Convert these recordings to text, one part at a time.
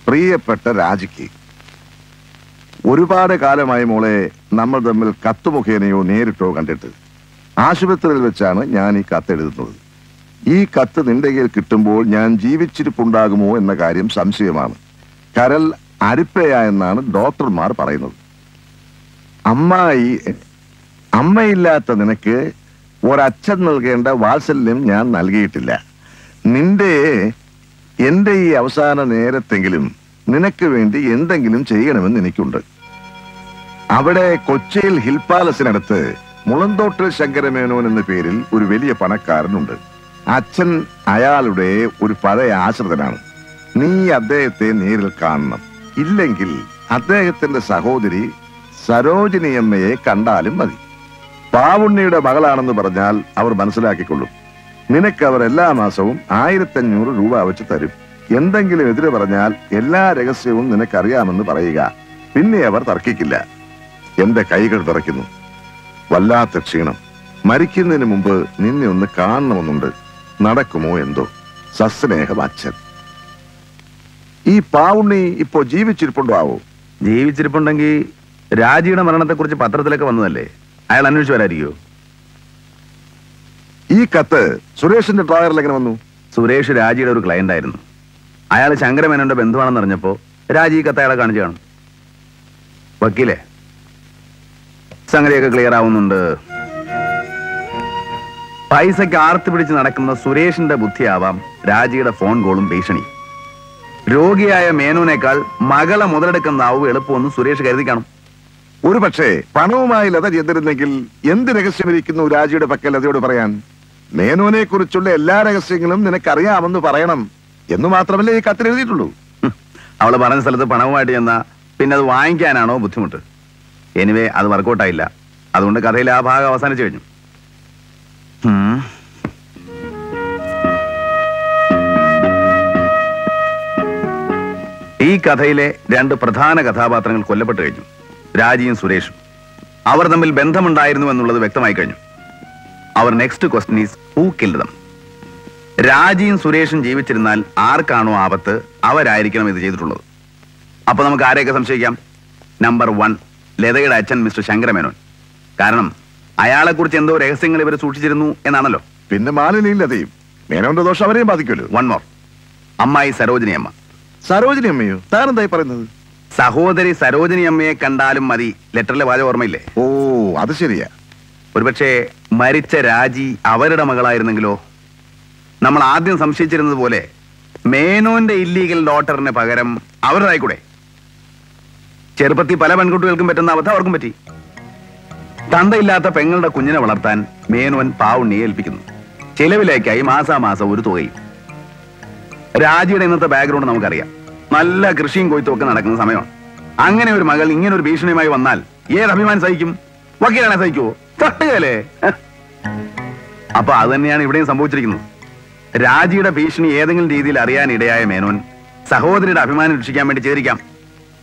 പ്രിയപ്പെട്ട രാജിക്ക്, ഒരുപാട് കാലമായി മോളെ നമ്മൾ തമ്മിൽ കത്ത് മുഖേനയോ നേരിട്ടോ കണ്ടിട്ട്. ആശുപത്രിയിൽ വെച്ചാണ് ഞാൻ ഈ കത്തെഴുതുന്നത്. ഈ കത്ത് നിന്റെ കയ്യിൽ കിട്ടുമ്പോൾ ഞാൻ ജീവിച്ചിരിപ്പുണ്ടാകുമോ എന്ന കാര്യം സംശയമാണ്. കരൽ അരിപ്പയ എന്നാണ് ഡോക്ടർമാർ പറയുന്നത്. അമ്മയില്ലാത്ത നിനക്ക് ഒരച്ഛൻ നൽകേണ്ട വാത്സല്യം ഞാൻ നൽകിയിട്ടില്ല. എന്റെ ഈ അവസാന നേരത്തെങ്കിലും നിനക്ക് വേണ്ടി എന്തെങ്കിലും ചെയ്യണമെന്ന് എനിക്കുണ്ട്. അവിടെ കൊച്ചിയിൽ ഹിൽ പാലസിനടുത്ത് മുളന്തോട്ടിൽ ശങ്കരമേനോൻ എന്ന പേരിൽ ഒരു വലിയ പണക്കാരനുണ്ട്. അച്ഛൻ അയാളുടെ ഒരു പഴയ ആശ്രിതനാണ്. നീ അദ്ദേഹത്തെ നേരിൽ കാണണം. ഇല്ലെങ്കിൽ അദ്ദേഹത്തിന്റെ സഹോദരി സരോജിനിയമ്മയെ കണ്ടാലും മതി. പാവുണ്ണിയുടെ മകളാണെന്ന് പറഞ്ഞാൽ അവർ മനസ്സിലാക്കിക്കൊള്ളും. നിനക്ക് അവർ എല്ലാ മാസവും 1500 രൂപ വെച്ച് തരും. എന്തെങ്കിലും എതിര് പറഞ്ഞാൽ എല്ലാ രഹസ്യവും നിനക്കറിയാമെന്ന് പറയുക. പിന്നെ അവർ തർക്കിക്കില്ല. എന്റെ കൈകൾ വിറയ്ക്കുന്നു. വല്ലാത്ത ക്ഷീണം. മരിക്കുന്നതിന് മുമ്പ് നിന്നെ ഒന്ന് കാണണമെന്നുണ്ട്. നടക്കുമോ എന്തോ. സസ്നേഹം, അച്ഛൻ. ഈ പാവുണ്ണി ഇപ്പോ ജീവിച്ചിരിപ്പുണ്ടോ ആവോ? ജീവിച്ചിരിപ്പുണ്ടെങ്കിൽ രാജിയുടെ മരണത്തെക്കുറിച്ച് പത്രത്തിലൊക്കെ വന്നതല്ലേ, അയാൾ അന്വേഷിച്ചു വരായിരിക്കോ? ഈ കത്ത് സുരേഷിന്റെ ഡ്രോയറിൽ എങ്ങനെ വന്നു? സുരേഷ് രാജിയുടെ ഒരു ക്ലയന്റ് ആയിരുന്നു. അയാൾ ശങ്കരമേനോന്റെ ബന്ധുവാണെന്ന് അറിഞ്ഞപ്പോ രാജി ഈ കത്ത് അയാളെ കാണിച്ചു കാണും. വക്കീലേ, സംഗതിയൊക്കെ ക്ലിയർ ആവുന്നുണ്ട്. പൈസയ്ക്ക് ആർത്തി പിടിച്ച് നടക്കുന്ന സുരേഷിന്റെ ബുദ്ധിയാവാം രാജിയുടെ ഫോൺ കോളും ഭീഷണി. രോഗിയായ മേനോനേക്കാൾ മകളെ മുതലെടുക്കുന്നതാവും എളുപ്പമെന്ന് സുരേഷ് കരുതി കാണും. ഒരു പക്ഷേ പണവുമായി ലത ചെന്നിരുന്നെങ്കിൽ എന്ത് രഹസ്യമിരിക്കുന്നു രാജിയുടെ പക്കൽ ലതയോട് പറയാൻ? മേനോനെ കുറിച്ചുള്ള എല്ലാ രഹസ്യങ്ങളും നിനക്കറിയാമെന്ന് പറയണം എന്ന് മാത്രമല്ലേ ഈ കത്തിൽ എഴുതിയിട്ടുള്ളൂ. അവള് പറഞ്ഞ സ്ഥലത്ത് പണവുമായിട്ട് ചെന്നാ പിന്നെ അത് വാങ്ങിക്കാനാണോ ബുദ്ധിമുട്ട്? എനിവേ, അത് വർക്കൗട്ടായില്ല. അതുകൊണ്ട് കഥയിൽ ആ ഭാഗം അവസാനിച്ചു കഴിഞ്ഞു. ഈ കഥയിലെ 2 പ്രധാന കഥാപാത്രങ്ങൾ കൊല്ലപ്പെട്ടു കഴിഞ്ഞു, രാജിയും സുരേഷും. അവർ തമ്മിൽ ബന്ധമുണ്ടായിരുന്നു എന്നുള്ളത് വ്യക്തമായി കഴിഞ്ഞു. അവർ next question is who killed them? രാജിയും സുരേഷും ജീവിച്ചിരുന്നാൽ ആർക്കാണോ ആപത്ത് അവരായിരിക്കണം ഇത് ചെയ്തിട്ടുള്ളത്. അപ്പൊ നമുക്ക് ആരെയൊക്കെ സംശയിക്കാം? നമ്പർ 1, ലതയുടെ അച്ഛൻ മിസ്റ്റർ ശങ്കരമേനോൻ. കാരണം അയാളെക്കുറിച്ച് എന്തോ രഹസ്യങ്ങൾ ഇവർ സൂക്ഷിച്ചിരുന്നു എന്നാണല്ലോ. പിന്നെ മാലിനിയും ലതയും മേനോന്റെ ദോഷം അവരെയും ബാധിക്കുമല്ലോ. 1 മോർ, അമ്മായി സരോജിനി അമ്മ. സരോജിനി അമ്മയോ? താനെന്തായി പറയുന്നത്? സഹോദരി സരോജിനി അമ്മയെ കണ്ടാലും മതി ലെറ്ററിലെ വാചകം ഓർമ്മയില്ലേ? ഓ, അത് ശരിയാ. ഒരുപക്ഷെ മരിച്ച രാജി അവരുടെ മകളായിരുന്നെങ്കിലോ? നമ്മൾ ആദ്യം സംശയിച്ചിരുന്നത് പോലെ മേനോന്റെ ഇല്ലീഗൽ ഡോട്ടറിന് പകരം അവരുടേതായിക്കൂടെ? ചെറുപ്പത്തിൽ പല പെൺകുട്ടികൾക്കും പറ്റുന്ന അബദ്ധം അവർക്കും പറ്റി. തന്തയില്ലാത്ത പെങ്ങളുടെ കുഞ്ഞിനെ വളർത്താൻ മേനോൻ പാവുണ്ണിയെ ഏൽപ്പിക്കുന്നു. ചിലവിലേക്കായി മാസാമാസം ഒരു തുകയും. രാജിയുടെ ഇന്നത്തെ ബാക്ക്ഗ്രൗണ്ട് നമുക്കറിയാം. നല്ല കൃഷിയും കൊയ്ത്തും ഒക്കെ നടക്കുന്ന സമയമാണ്. അങ്ങനെ ഒരു മകൾ ഇങ്ങനെ ഒരു ഭീഷണിയുമായി വന്നാൽ ഏത് അഭിമാനം സഹിക്കും? വക്കീലാണെ സഹിക്കുവോ? തട്ടുകയല്ലേ? അപ്പൊ അത് തന്നെയാണ് ഇവിടെയും സംഭവിച്ചിരിക്കുന്നത്. രാജിയുടെ ഭീഷണി ഏതെങ്കിലും രീതിയിൽ അറിയാനിടയായ മേനോൻ സഹോദരിയുടെ അഭിമാനം രക്ഷിക്കാൻ വേണ്ടി ചെയ്തിരിക്കാം.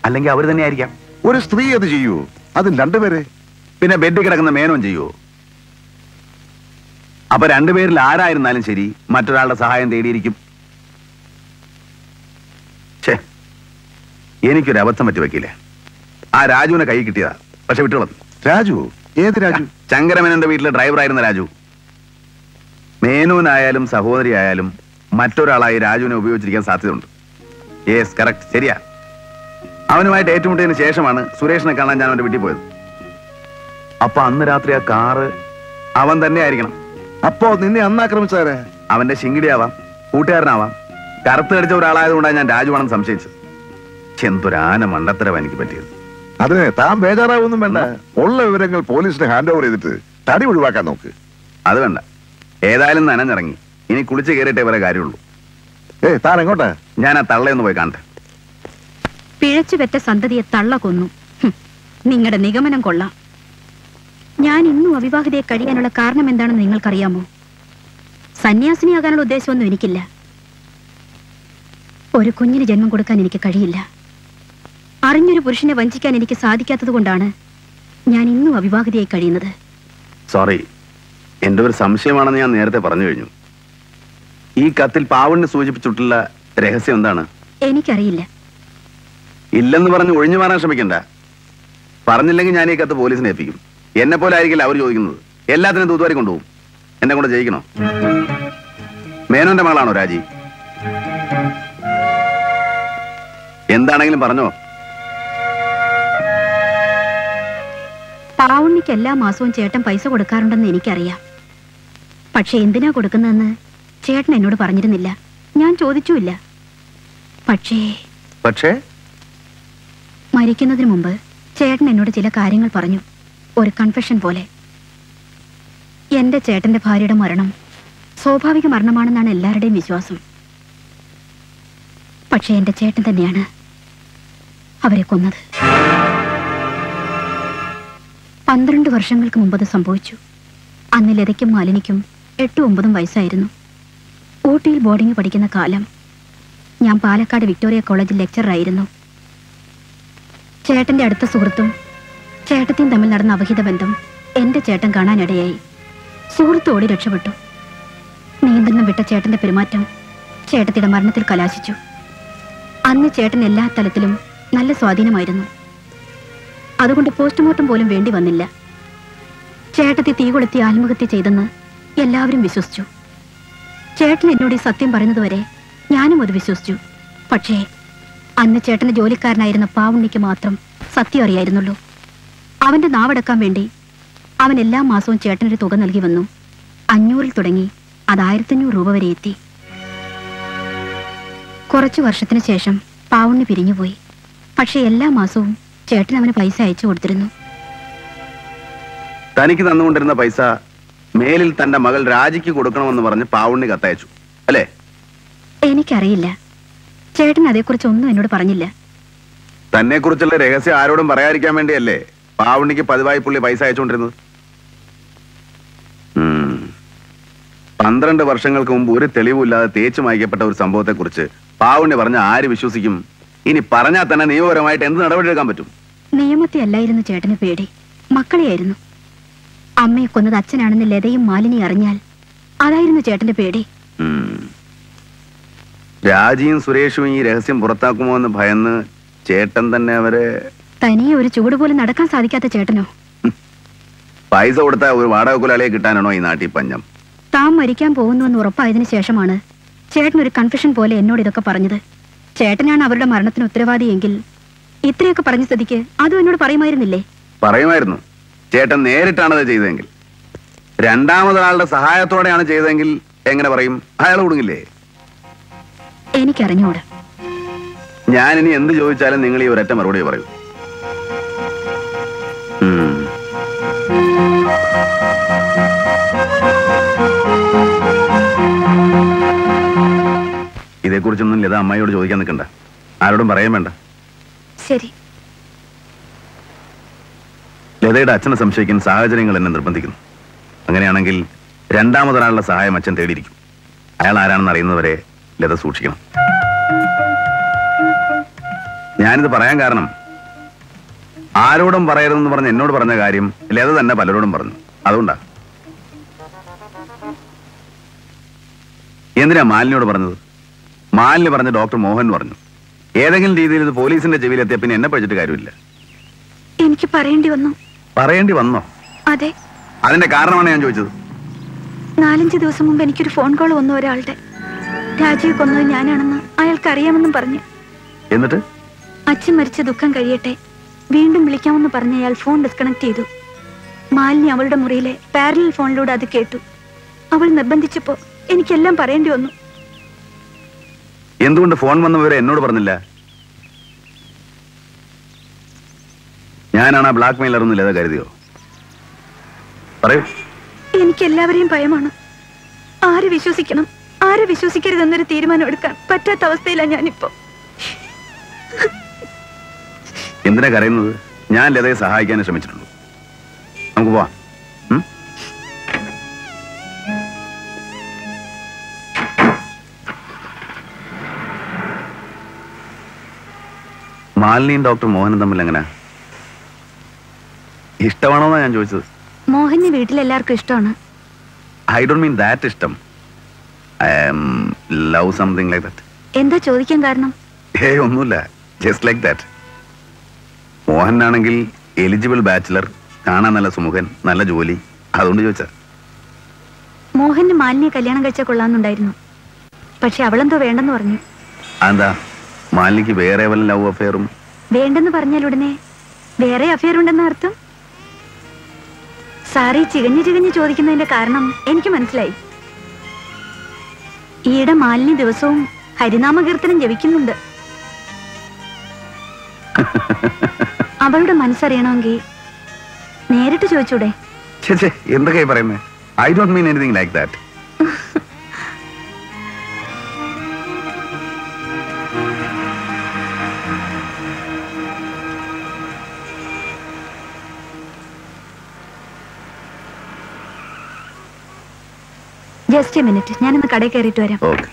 അല്ലെങ്കിൽ അവർ തന്നെ ആയിരിക്കാം. ഒരു സ്ത്രീ അത് ചെയ്യൂ, അതിൽ 2 പേരെ. പിന്നെ ബെഡിൽ കിടക്കുന്ന മേനോൻ ചെയ്യുവോ? അപ്പൊ 2 പേരിൽ ആരായിരുന്നാലും ശരി മറ്റൊരാളുടെ സഹായം തേടിയിരിക്കും. എനിക്കൊരു അബദ്ധം പറ്റി വയ്ക്കില്ലേ. ആ രാജുവിനെ കൈ കിട്ടിയതാ, പക്ഷെ വിട്ടുകളഞ്ഞു. രാജു? ഏത് രാജു? ശങ്കരമേനന്റെ വീട്ടിലെ ഡ്രൈവറായിരുന്ന രാജു. മേനോനായാലും സഹോദരി ആയാലും മറ്റൊരാളായി രാജുവിനെ ഉപയോഗിച്ചിരിക്കാൻ സാധ്യതയുണ്ട്. യെസ്, കറക്റ്റ്, ശരിയാ. അവനുമായിട്ട് ഏറ്റുമുട്ടിയതിന് ശേഷമാണ് സുരേഷിനെ കാണാൻ ഞാൻ അവന്റെ വീട്ടിൽ പോയത്. അപ്പൊ അന്ന് രാത്രി ആ കാറ് അവൻ തന്നെ ആയിരിക്കണം. അപ്പോ നിന്നെ അന്ന് ആക്രമിച്ചാരെ? അവന്റെ ശിങ്കിടിയാവാം, കൂട്ടുകാരനാവാം. കറുത്ത് കടിച്ച ഒരാളായതുകൊണ്ടാണ് ഞാൻ രാജുവാണെന്ന് സംശയിച്ചത്. എന്തൊരാന മണ്ടത്തരവാ എനിക്ക് പറ്റിയത്. അതിന് താൻ ബേജാറാവൊന്നും വേണ്ട. ഉള്ള വിവരങ്ങൾ പോലീസിന് ഹാൻഡ് ഓവർ ചെയ്തിട്ട് തടി ഒഴിവാക്കാൻ നോക്ക്. അത് വേണ്ട, ഏതായാലും നനഞ്ഞിറങ്ങി. ഇനി കുളിച്ച് കയറിയിട്ടേ വരെ കാര്യമുള്ളൂ. താൻ എങ്ങോട്ടാ? ഞാൻ ആ തള്ളയൊന്ന് പോയി കാണട്ടെ. പിഴച്ചു പെറ്റ സന്തതിയെ തള്ള കൊന്നു. നിങ്ങളുടെ നിഗമനം കൊള്ളാം. ഞാൻ ഇന്നും അവിവാഹിതയെ കഴിയാനുള്ള കാരണം എന്താണെന്ന് നിങ്ങൾക്കറിയാമോ? സന്യാസിനിയാകാനുള്ള ഉദ്ദേശമൊന്നും എനിക്കില്ല. ഒരു കുഞ്ഞിന് ജന്മം കൊടുക്കാൻ എനിക്ക് കഴിയില്ല. അറിഞ്ഞൊരു പുരുഷനെ വഞ്ചിക്കാൻ എനിക്ക് സാധിക്കാത്തത് കൊണ്ടാണ് ഞാൻ ഇന്നും അവിവാഹിതയായി കഴിയുന്നത്. സോറി, എന്റെ ഒരു സംശയമാണെന്ന് ഞാൻ നേരത്തെ പറഞ്ഞു കഴിഞ്ഞു. ഈ കത്തിൽ പാവണ്ണി സൂചിപ്പിച്ചിട്ടുള്ള രഹസ്യം എന്താണ്? എനിക്കറിയില്ല. ഇല്ലെന്ന് പറഞ്ഞ് ഒഴിഞ്ഞു മാറാൻ ശ്രമിക്കണ്ട. പറഞ്ഞില്ലെങ്കിൽ ഞാൻ ഈ കത്ത് പോലീസിനെ ഏൽപ്പിക്കും. എന്നെ പോലെ ആയിരിക്കില്ല അവർ ചോദിക്കുന്നത്. എല്ലാത്തിനും തൂത്തുവാരി കൊണ്ടുപോകും. എന്നെ കൊണ്ട് ജയിക്കണോ? മേനോന്റെ മകളാണോ രാജി? എന്താണെങ്കിലും പറഞ്ഞോ. പാവുണ്ണിക്ക് എല്ലാ മാസവും ചേട്ടൻ പൈസ കൊടുക്കാറുണ്ടെന്ന് എനിക്കറിയാം. പക്ഷെ എന്തിനാ കൊടുക്കുന്നതെന്ന് ചേട്ടൻ എന്നോട് പറഞ്ഞിരുന്നില്ല. ഞാൻ ചോദിച്ചുമില്ല. പക്ഷേ മരിക്കുന്നതിന് മുമ്പ് ചേട്ടൻ എന്നോട് ചില കാര്യങ്ങൾ പറഞ്ഞു. ഒരു കൺഫെഷൻ പോലെ. എന്റെ ചേട്ടന്റെ ഭാര്യയുടെ മരണം സ്വാഭാവിക മരണമാണെന്നാണ് എല്ലാവരുടെയും വിശ്വാസം. പക്ഷെ എന്റെ ചേട്ടൻ തന്നെയാണ് അവരെ കൊന്നത്. 12 വർഷങ്ങൾക്ക് മുമ്പ് അത് സംഭവിച്ചു. അന്ന് ലതയ്ക്കും മാലിനിക്കും 8-9 വയസ്സായിരുന്നു. ഊട്ടിയിൽ ബോർഡിംഗ് പഠിക്കുന്ന കാലം. ഞാൻ പാലക്കാട് വിക്ടോറിയ കോളേജിൽ ലെക്ചറായിരുന്നു. ചേട്ടന്റെ അടുത്ത സുഹൃത്തും ചേട്ടത്തിയും തമ്മിൽ നടന്ന അവിഹിത ബന്ധം എന്റെ ചേട്ടൻ കാണാനിടയായി. സുഹൃത്ത് ഓടി രക്ഷപ്പെട്ടു. നിയന്ത്രണം വിട്ട ചേട്ടന്റെ പെരുമാറ്റം ചേട്ടത്തിയുടെ മരണത്തിൽ കലാശിച്ചു. അന്ന് ചേട്ടൻ എല്ലാ തലത്തിലും നല്ല സ്വാധീനമായിരുന്നു. അതുകൊണ്ട് പോസ്റ്റ്മോർട്ടം പോലും വേണ്ടി വന്നില്ല. ചേട്ടത്തി തീ കൊളുത്തി ആത്മഹത്യ ചെയ്തെന്ന് എല്ലാവരും വിശ്വസിച്ചു. ചേട്ടൻ എന്നോട് ഈ സത്യം പറയുന്നതുവരെ ഞാനും അത് വിശ്വസിച്ചു. പക്ഷേ അന്ന് ചേട്ടന്റെ ജോലിക്കാരനായിരുന്ന പാവുണ്ണിക്ക് മാത്രം സത്യം അറിയായിരുന്നുള്ളൂ. അവന്റെ നാവടക്കാൻ വേണ്ടി അവൻ എല്ലാ മാസവും ചേട്ടനൊരു തുക നൽകി വന്നു. 500-ൽ തുടങ്ങി അത് 1500 രൂപ വരെ എത്തി. കുറച്ചു വർഷത്തിന് ശേഷം പാവുണ്ണി പിരിഞ്ഞുപോയി. പക്ഷെ എല്ലാ മാസവും ചേട്ടൻ അവന് പൈസ അയച്ചു കൊടുത്തിരുന്നു. തനിക്ക് തന്നുകൊണ്ടിരുന്ന പൈസ മേലിൽ തന്റെ മകൾ രാജിക്ക് കൊടുക്കണമെന്ന് പറഞ്ഞ് പാവുണ്ണി കത്തയച്ചു അല്ലേ? എനിക്കറിയില്ല. ചേട്ടൻ അതേക്കുറിച്ച് ഒന്നും എന്നോട് പറഞ്ഞില്ല. തന്നെ കുറിച്ചുള്ള രഹസ്യം ആരോടും പറയാതിരിക്കാൻ വേണ്ടിയല്ലേ പാവുണ്ണിക്ക് പതിവായി പുള്ളി പൈസ അയച്ചുകൊണ്ടിരുന്നത്? 12 വർഷങ്ങൾക്ക് മുമ്പ് ഒരു തെളിവുമില്ലാതെ തേച്ചു മായ്ക്കപ്പെട്ട ഒരു സംഭവത്തെ കുറിച്ച് പാവുണ്ണി പറഞ്ഞ ആര് വിശ്വസിക്കും? ഇനി പറഞ്ഞാൽ തന്നെ നിയമപരമായിട്ട് എന്ത് നടപടി എടുക്കാൻ പറ്റും? നിയമത്തെ അല്ലായിരുന്നു ചേട്ടന് പേടി, മക്കളെയായിരുന്നു. അമ്മയെ കൊന്നത് അച്ഛനാണെന്ന് ലതയും മാലിനി അറിഞ്ഞാൽ അതായിരുന്നു ചേട്ടന്റെ പേടി. രാജിയും സുരേഷും ഈ രഹസ്യം പുറത്താക്കുമോ എന്ന് ഭയന്ന് ചേട്ടൻ തന്നെ അവരെ... തനിയെ ഒരു ചൂട് പോലും നടക്കാൻ സാധിക്കാത്ത ചേട്ടനോ? പൈസ കൊടുത്ത ഒരു വാടക കുലാളിയെ കിട്ടാനാണോ ഈ നാട്ടിൽ പഞ്ഞം? താൻ മരിക്കാൻ പോകുന്നുവെന്ന് ഉറപ്പായതിനു ശേഷമാണ് ചേട്ടൻ ഒരു കൺഫെഷൻ പോലെ എന്നോട് ഇതൊക്കെ പറഞ്ഞത്. ചേട്ടനാണ് അവരുടെ മരണത്തിന് ഉത്തരവാദിയെങ്കിൽ ഇത്രയൊക്കെ പറഞ്ഞ സ്ഥിതിക്ക് അതും എന്നോട് പറയുമായിരുന്നില്ലേ? പറയുമായിരുന്നു. ചേട്ടൻ നേരിട്ടാണത് ചെയ്തതെങ്കിൽ. രണ്ടാമതൊരാളുടെ സഹായത്തോടെയാണ് ചെയ്തതെങ്കിൽ എങ്ങനെ പറയും? അയാൾ കൊടുങ്ങില്ലേ? എനിക്കറിഞ്ഞൂടാ. ഞാനിനി എന്ത് ചോദിച്ചാലും നിങ്ങൾ ഈ ഒരൊറ്റ മറുപടി പറയൂ. ഇതേക്കുറിച്ചൊന്നും ലത അമ്മായിയോട് ചോദിക്കാൻ നിൽക്കണ്ട. ആരോടും പറയാൻ വേണ്ട. ശരി. ലതയുടെ അച്ഛനെ സംശയിക്കുന്ന സാഹചര്യങ്ങൾ എന്നെ നിർബന്ധിക്കുന്നു. അങ്ങനെയാണെങ്കിൽ രണ്ടാമതൊരാളുടെ സഹായം അച്ഛൻ തേടിയിരിക്കും. അയാൾ ആരാണെന്ന് അറിയുന്നവരെ ലത സൂക്ഷിക്കണം. ഞാനിത് പറയാൻ കാരണം ആരോടും പറയരുതെന്ന് പറഞ്ഞ് എന്നോട് പറഞ്ഞ കാര്യം ലത തന്നെ പലരോടും പറഞ്ഞു. അതുകൊണ്ടാ. എന്തിനാ മാലിനിയോട് പറഞ്ഞത്? മാലിനി പറഞ്ഞ ഡോക്ടർ മോഹൻ പറഞ്ഞു. ഏതെങ്കിലും രീതിയിൽ ഇത് പോലീസിന്റെ ചെവിയിലെത്തിയ പിന്നെ എന്നെ പഠിച്ചിട്ട് കാര്യമില്ല. എനിക്ക് പറയേണ്ടി വന്നു. പറയേണ്ടി വന്നോ? അതെ. അതിന്റെ കാരണമാണ് ഞാൻ ചോദിച്ചത്. 4-5 ദിവസം മുമ്പ് എനിക്കൊരു ഫോൺ കോൾ വന്നു ഒരാളുടെ. രാജീവ് കൊന്നത് ഞാനാണെന്ന് അയാൾക്ക് അറിയാമെന്നും പറഞ്ഞു. എന്നിട്ട് അച്ഛൻ മരിച്ച ദുഃഖം കഴിയട്ടെ, വീണ്ടും വിളിക്കാമെന്ന് പറഞ്ഞ് അയാൾ ഫോൺ ഡിസ്കണക്ട് ചെയ്തു. മാലിനി അവളുടെ മുറിയിലെ പാരലൽ ഫോണിലൂടെ അത് കേട്ടു. അവൾ നിർബന്ധിച്ചപ്പോ എനിക്കെല്ലാം പറയേണ്ടി വന്നു. എന്തുകൊണ്ട് ഫോൺ വന്നവരെ എന്നോട് പറഞ്ഞില്ല? ഞാനാണ് ആ ബ്ലാക്ക് മെയിലർ ഒന്നും ഇല്ലാതെ കരുതിയോ? പറയൂ. എനിക്ക് എല്ലാവരെയും ഭയമാണ്. ആരെ വിശ്വസിക്കണം, ആരെ വിശ്വസിക്കരുതെന്നൊരു തീരുമാനം എടുക്കാൻ പറ്റാത്ത അവസ്ഥയിലാണ് ഞാനിപ്പോ. എന്തിനാ കരയുന്നത്? ഞാൻ ലതയെ സഹായിക്കാനേ ശ്രമിച്ചിട്ടുള്ളൂ. നമുക്ക് പോവാം. മാലിനിയും ഡോക്ടർ മോഹനും തമ്മിൽ എങ്ങനെ ഇഷ്ടമാണോന്നാ ഞാൻ ചോദിച്ചത്. മോഹന് വീട്ടിലെല്ലാവർക്കും ഇഷ്ടമാണ്. ഐ ഡോണ്ട് മീൻ ദാറ്റ് ഇഷ്ടം. I love something like that. എന്താ ചോദിക്കാൻ കാരണം? ഒന്നുമില്ല, ജസ്റ്റ് ലൈക്ക് ദാറ്റ്. മോഹനാണെങ്കിൽ എലിജിബിൾ ബാച്ചിലർ, കാണാൻ നല്ല സുമുഖൻ, നല്ല ജോലി, അതുകൊണ്ട് ചോദിച്ചാ. മോഹന് മാലിനിയെ കല്യാണം കഴിച്ചാൽ കൊള്ളാമെന്നുണ്ടായിരുന്നു. പക്ഷെ അവളെന്തോ വേണ്ടെന്ന് പറഞ്ഞു. അതെന്താ? മാലിനിക്ക് വേറെ വല്ല ലവ് അഫെയറും? വേണ്ടെന്ന് പറഞ്ഞാൽ ഉടനെ വേറെ അഫെയർ ഉണ്ടെന്ന അർത്ഥം? സാറി ചികഞ്ഞു ചികഞ്ഞു ചോദിക്കുന്നതിന്റെ കാരണം എനിക്ക് മനസ്സിലായി. ഈയിടെ മാലിനി ദിവസവും ഹരിനാമകീർത്തനം ജപിക്കുന്നുണ്ട്. അവളുടെ മനസ്സറിയണമെങ്കിൽ നേരിട്ട് ചോദിച്ചൂടെ? എന്തൊക്കെയാ പറയുന്നത്? I don't mean anything like that. Just A minute, ഞാനൊന്ന് കടയിൽ കയറിയിട്ട് വരാം. ഓക്കെ.